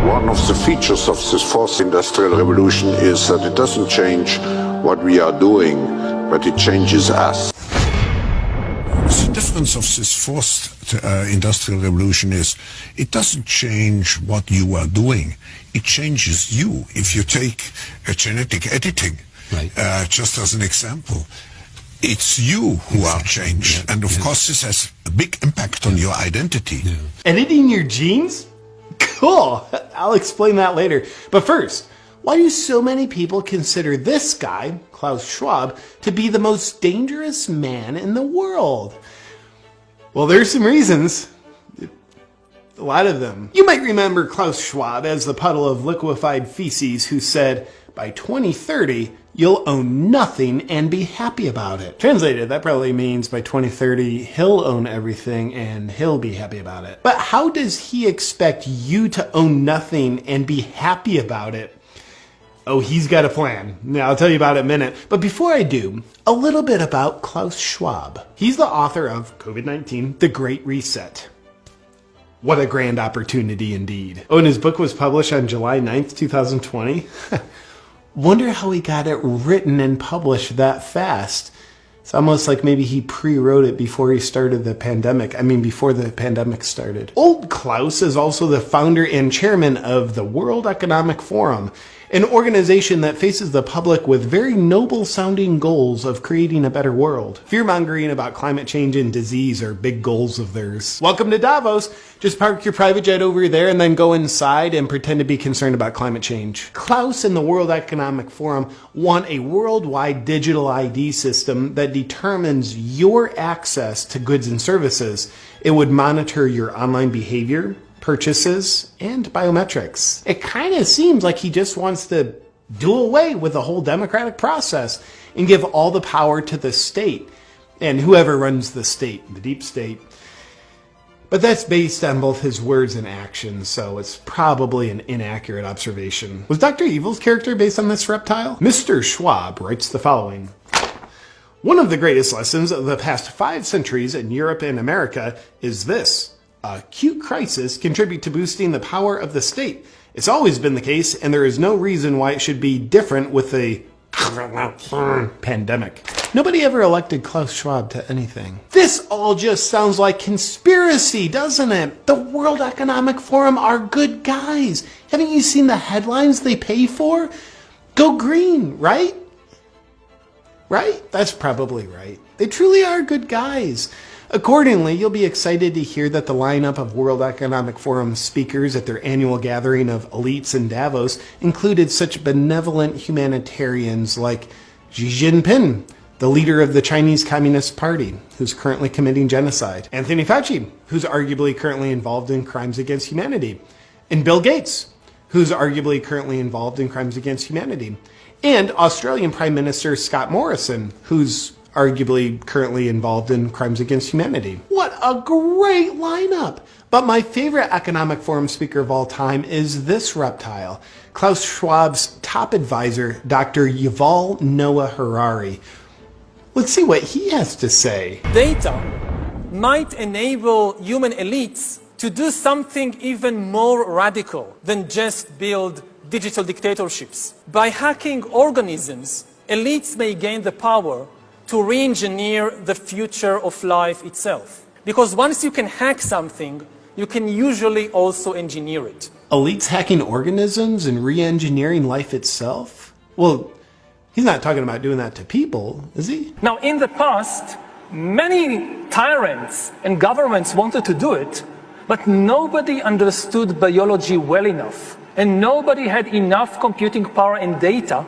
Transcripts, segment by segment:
One of the features of this fourth industrial revolution is that it doesn't change what we are doing, but it changes us. The difference of this fourth industrial revolution is it doesn't change what you are doing, it changes you. If you take genetic editing, right. Just as an example, it's you who are changed. Yeah. And of course this has a big impact on your identity. Yeah. Editing your genes? Cool, I'll explain that later. But first, why do so many people consider this guy, Klaus Schwab, to be the most dangerous man in the world? Well, there's some reasons. A lot of them. You might remember Klaus Schwab as the puddle of liquefied feces who said, by 2030, you'll own nothing and be happy about it. Translated, that probably means by 2030, he'll own everything and he'll be happy about it. But how does he expect you to own nothing and be happy about it? Oh, he's got a plan. Now, I'll tell you about it in a minute. But before I do, a little bit about Klaus Schwab. He's the author of COVID-19, The Great Reset. What a grand opportunity indeed. Oh, and his book was published on July 9th, 2020. Wonder how he got it written and published that fast. It's almost like maybe he pre-wrote it before he started the pandemic. Before the pandemic started. Old Klaus is also the founder and chairman of the World Economic Forum, an organization that faces the public with very noble-sounding goals of creating a better world. Fear-mongering about climate change and disease are big goals of theirs. Welcome to Davos. Just park your private jet over there and then go inside and pretend to be concerned about climate change. Klaus and the World Economic Forum want a worldwide digital ID system that determines your access to goods and services. It would monitor your online behavior, purchases, and biometrics. It kind of seems like he just wants to do away with the whole democratic process and give all the power to the state and whoever runs the state, the deep state. But that's based on both his words and actions, so it's probably an inaccurate observation. Was Dr. Evil's character based on this reptile? Mr. Schwab writes the following. One of the greatest lessons of the past 5 centuries in Europe and America is this. Acute crisis contribute to boosting the power of the state. It's always been the case, and there is no reason why it should be different with the pandemic. Nobody ever elected Klaus Schwab to anything. This all just sounds like conspiracy, doesn't it? The World Economic Forum are good guys. Haven't you seen the headlines they pay for? Go green, right? Right? That's probably right. They truly are good guys. Accordingly, you'll be excited to hear that the lineup of World Economic Forum speakers at their annual gathering of elites in Davos included such benevolent humanitarians like Xi Jinping, the leader of the Chinese Communist Party, who's currently committing genocide, Anthony Fauci, who's arguably currently involved in crimes against humanity, and Bill Gates, who's arguably currently involved in crimes against humanity, and Australian Prime Minister Scott Morrison, who's arguably currently involved in crimes against humanity. What a great lineup! But my favorite Economic Forum speaker of all time is this reptile, Klaus Schwab's top advisor, Dr. Yuval Noah Harari. Let's see what he has to say. Data might enable human elites to do something even more radical than just build digital dictatorships. By hacking organisms, elites may gain the power to re-engineer the future of life itself. Because once you can hack something, you can usually also engineer it. Elites hacking organisms and re-engineering life itself? Well, he's not talking about doing that to people, is he? Now, in the past, many tyrants and governments wanted to do it, but nobody understood biology well enough, and nobody had enough computing power and data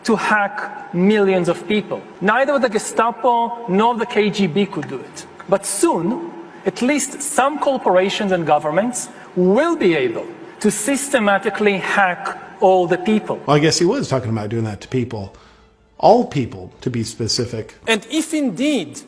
to hack millions of people. Neither the Gestapo nor the KGB could do it. But soon, at least some corporations and governments will be able to systematically hack all the people. Well, I guess he was talking about doing that to people. All people, to be specific. And if indeed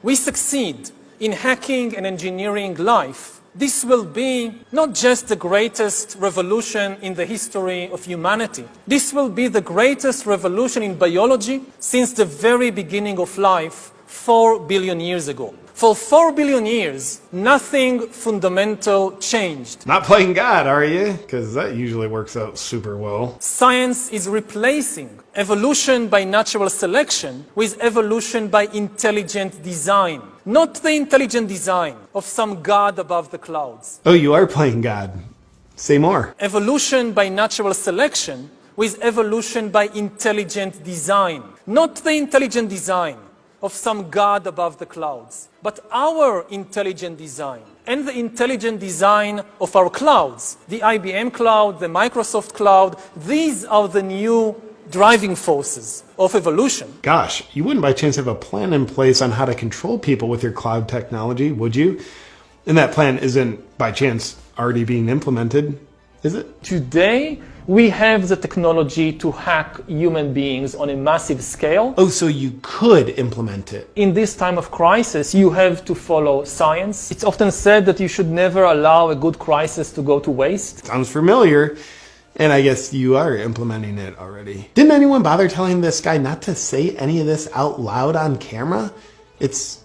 we succeed in hacking and engineering life, this will be not just the greatest revolution in the history of humanity. This will be the greatest revolution in biology since the very beginning of life 4 billion years ago. For 4 billion years, nothing fundamental changed. Not playing God, are you? Because that usually works out super well. Science is replacing evolution by natural selection with evolution by intelligent design. Not the intelligent design of some God above the clouds. Oh, you are playing God. Say more. Evolution by natural selection with evolution by intelligent design. Not the intelligent design of some God above the clouds, but our intelligent design and the intelligent design of our clouds. The IBM cloud, the Microsoft cloud, these are the new driving forces of evolution. Gosh, you wouldn't by chance have a plan in place on how to control people with your cloud technology, would you? And that plan isn't by chance already being implemented, is it? Today, we have the technology to hack human beings on a massive scale. Oh, so you could implement it. In this time of crisis, you have to follow science. It's often said that you should never allow a good crisis to go to waste. Sounds familiar. And I guess you are implementing it already. Didn't anyone bother telling this guy not to say any of this out loud on camera? It's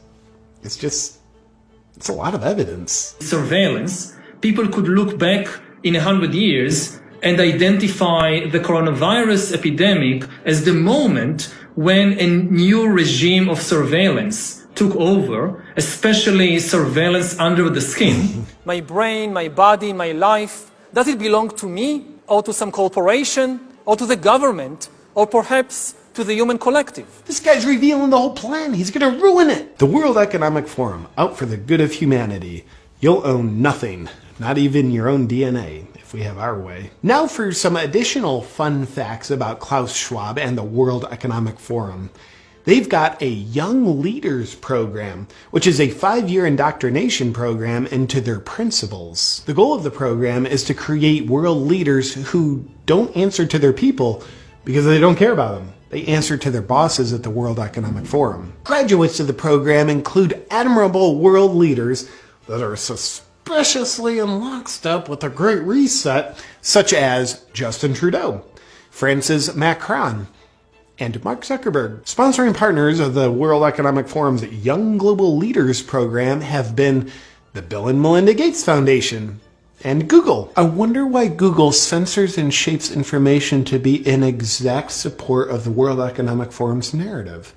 a lot of evidence. Surveillance, people could look back in 100 years and identify the coronavirus epidemic as the moment when a new regime of surveillance took over, especially surveillance under the skin. My brain, my body, my life, does it belong to me or to some corporation or to the government or perhaps to the human collective? This guy's revealing the whole plan. He's gonna ruin it. The World Economic Forum, out for the good of humanity. You'll own nothing, not even your own DNA, if we have our way. Now for some additional fun facts about Klaus Schwab and the World Economic Forum. They've got a Young Leaders Program, which is a 5-year indoctrination program into their principles. The goal of the program is to create world leaders who don't answer to their people because they don't care about them. They answer to their bosses at the World Economic Forum. Graduates of the program include admirable world leaders that are suspiciously in lockstep with the Great Reset, such as Justin Trudeau, Francis Macron, and Mark Zuckerberg. Sponsoring partners of the World Economic Forum's Young Global Leaders program have been the Bill and Melinda Gates Foundation and Google. I wonder why Google censors and shapes information to be in exact support of the World Economic Forum's narrative.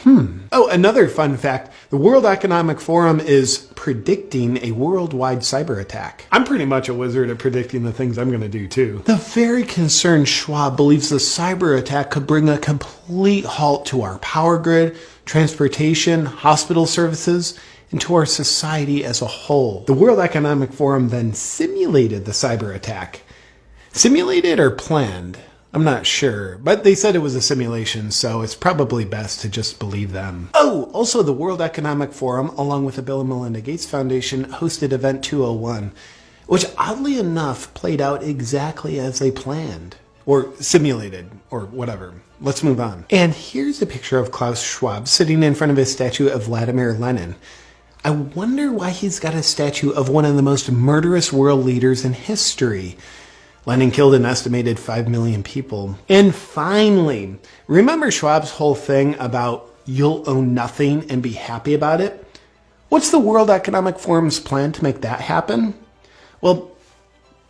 Oh, another fun fact. The World Economic Forum is predicting a worldwide cyber attack. I'm pretty much a wizard at predicting the things I'm going to do too. The very concerned Schwab believes the cyber attack could bring a complete halt to our power grid, transportation, hospital services, and to our society as a whole. The World Economic Forum then simulated the cyber attack. Simulated or planned? I'm not sure, but they said it was a simulation, so it's probably best to just believe them. Oh, also the World Economic Forum, along with the Bill and Melinda Gates Foundation, hosted Event 201, which oddly enough played out exactly as they planned. Or simulated, or whatever. Let's move on. And here's a picture of Klaus Schwab sitting in front of his statue of Vladimir Lenin. I wonder why he's got a statue of one of the most murderous world leaders in history. Lenin killed an estimated 5 million people. And finally, remember Schwab's whole thing about you'll own nothing and be happy about it? What's the World Economic Forum's plan to make that happen? Well,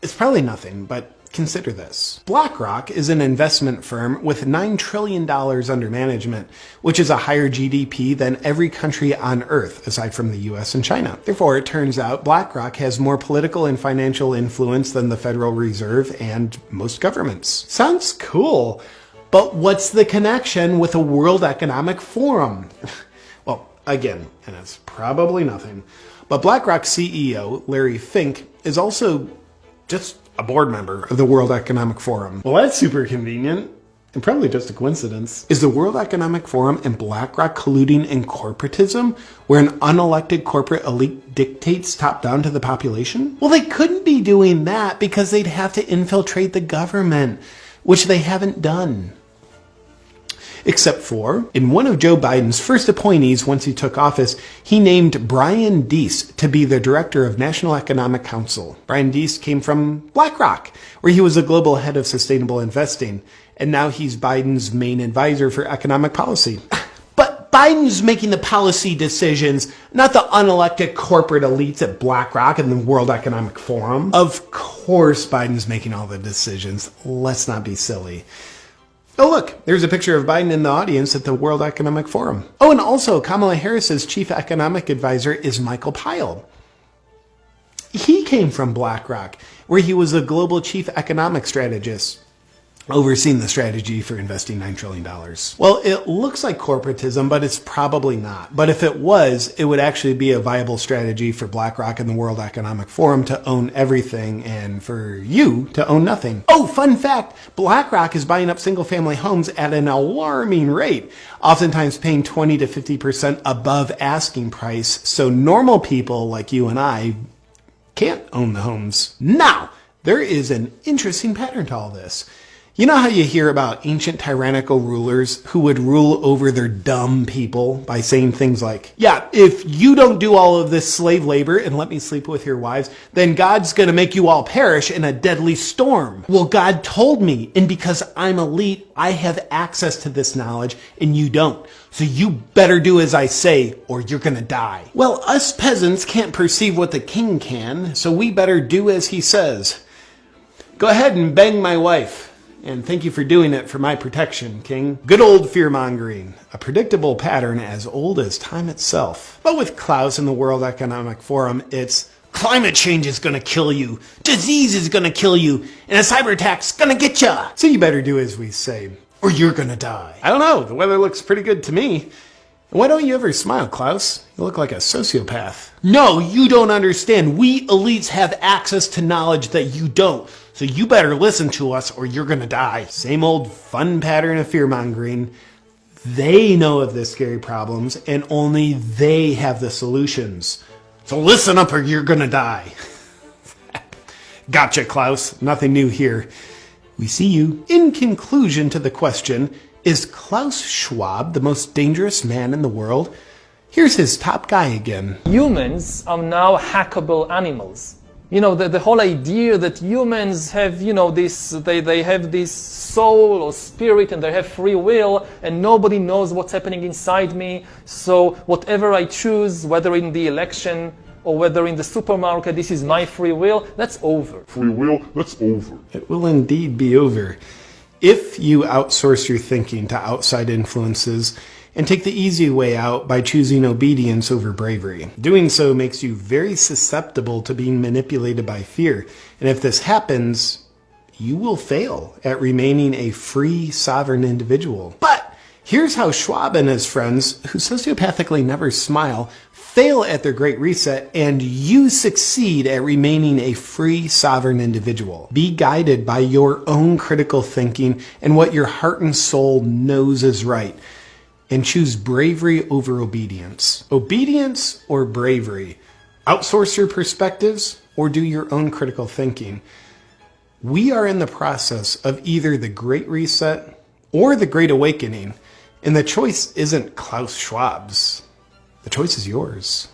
it's probably nothing, but consider this. BlackRock is an investment firm with $9 trillion under management, which is a higher GDP than every country on Earth, aside from the US and China. Therefore, it turns out BlackRock has more political and financial influence than the Federal Reserve and most governments. Sounds cool, but what's the connection with the World Economic Forum? Well, again, and it's probably nothing, but BlackRock CEO Larry Fink is also just a board member of the World Economic Forum. Well, that's super convenient, and probably just a coincidence. Is the World Economic Forum and BlackRock colluding in corporatism, where an unelected corporate elite dictates top-down to the population? Well, they couldn't be doing that because they'd have to infiltrate the government, which they haven't done. Except for, in one of Joe Biden's first appointees once he took office, he named Brian Deese to be the director of National Economic Council. Brian Deese came from BlackRock, where he was a global head of sustainable investing, and now he's Biden's main advisor for economic policy. But But Biden's making the policy decisions, not the unelected corporate elites at BlackRock and the World Economic Forum. Of course Biden's making all the decisions. Let's not be silly. Oh, look, there's a picture of Biden in the audience at the World Economic Forum. Oh, and also Kamala Harris's chief economic advisor is Michael Pyle. He came from BlackRock, where he was a global chief economic strategist, overseeing the strategy for investing $9 trillion. Well, it looks like corporatism, but it's probably not. But if it was, it would actually be a viable strategy for BlackRock and the World Economic Forum to own everything and for you to own nothing. Oh, fun fact, BlackRock is buying up single-family homes at an alarming rate, oftentimes paying 20 to 50% above asking price, so normal people like you and I can't own the homes. Now, there is an interesting pattern to all this. You know how you hear about ancient tyrannical rulers who would rule over their dumb people by saying things like, yeah, if you don't do all of this slave labor and let me sleep with your wives, then God's going to make you all perish in a deadly storm. Well, God told me, and because I'm elite, I have access to this knowledge and you don't. So you better do as I say or you're going to die. Well, us peasants can't perceive what the king can, so we better do as he says. Go ahead and bang my wife. And thank you for doing it for my protection, King. Good old fear-mongering, a predictable pattern as old as time itself. But with Klaus and the World Economic Forum, it's climate change is gonna kill you, disease is gonna kill you, and a cyber attack's gonna get ya. So you better do as we say, or you're gonna die. I don't know, the weather looks pretty good to me. Why don't you ever smile, Klaus? You look like a sociopath. No, you don't understand. We elites have access to knowledge that you don't. So you better listen to us or you're gonna die. Same old fun pattern of fear-mongering. They know of the scary problems and only they have the solutions. So listen up or you're gonna die. Gotcha, Klaus. Nothing new here. We see you. In conclusion to the question, is Klaus Schwab the most dangerous man in the world? Here's his top guy again. Humans are now hackable animals. You know, the whole idea that humans have, you know, this, they have this soul or spirit and they have free will and nobody knows what's happening inside me. So whatever I choose, whether in the election or whether in the supermarket, this is my free will, that's over. Free will, that's over. It will indeed be over. If you outsource your thinking to outside influences and take the easy way out by choosing obedience over bravery. Doing so makes you very susceptible to being manipulated by fear. And if this happens, you will fail at remaining a free, sovereign individual. But here's how Schwab and his friends, who sociopathically never smile, fail at their great reset, and you succeed at remaining a free, sovereign individual. Be guided by your own critical thinking and what your heart and soul knows is right. And choose bravery over obedience. Obedience or bravery? Outsource your perspectives or do your own critical thinking? We are in the process of either the Great Reset or the Great Awakening, and the choice isn't Klaus Schwab's. The choice is yours.